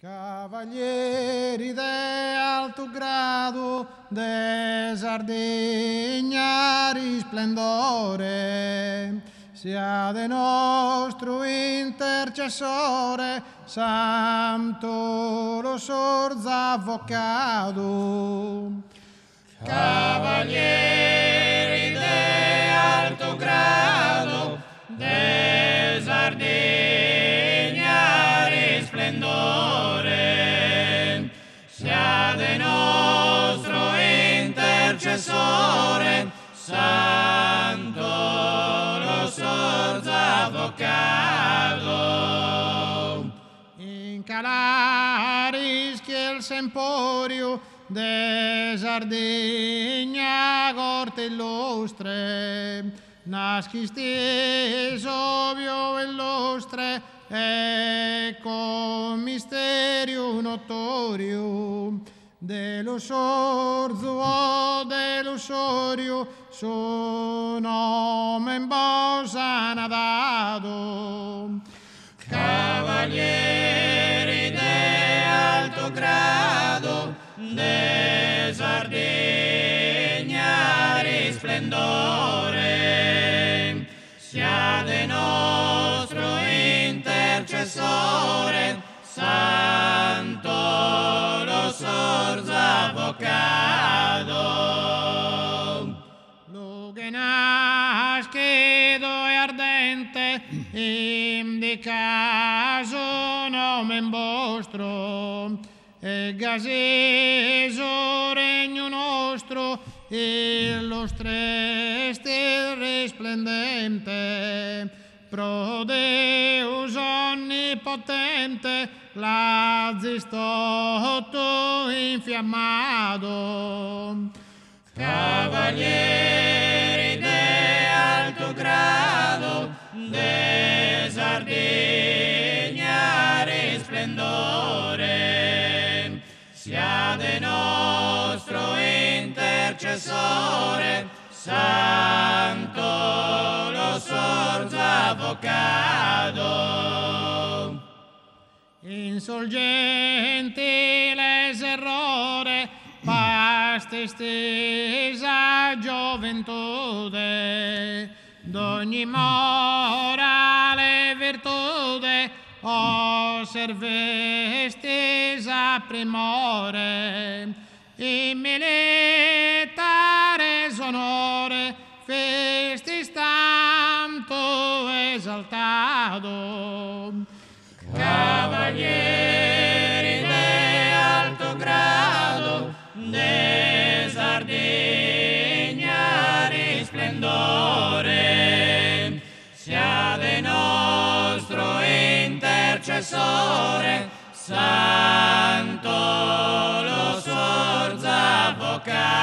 Cavalieri de alto grado, de Sardegna risplendore, sia de nostro intercessore, Santo lo Sorza avvocato. Cavalieri de alto grado, de Sardegna risplendore, sia de nostro intercessore, Santo lo Sorza avvocato. In Calaris che il semporio de Sardegna corte illustre, nascisti ovvio illustre, e con misterio notorio, dello sorzo dell'usorio, su nome in bosa nadato. Cavalieri de alto grado, de Sardegna risplendore, sia de nostro intercessore, Santo lo Sorza avvocato. Lo che nascedo è ardente, indicaso nome in vostro, e gaseso regno nostro, illustreste risplendente, pro Deus onnipotente, l'azistotto infiammato. Cavalieri de alto grado, de Sardegna risplendore, sia de nostro intercessore, Santo lo Sorza avvocato. Insolgenti l'eserrore, pasta estesa gioventude, d'ogni morale virtude, osservestesa primore, in militare sonore, festis tanto esaltato. Cavalieri de alto grado, de Sardegna risplendore, sia de nostro intercessore, Santo lo Sorza avvocato.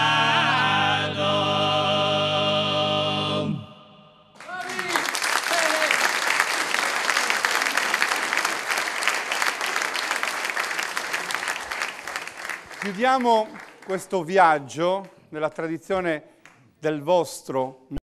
Chiudiamo questo viaggio nella tradizione del vostro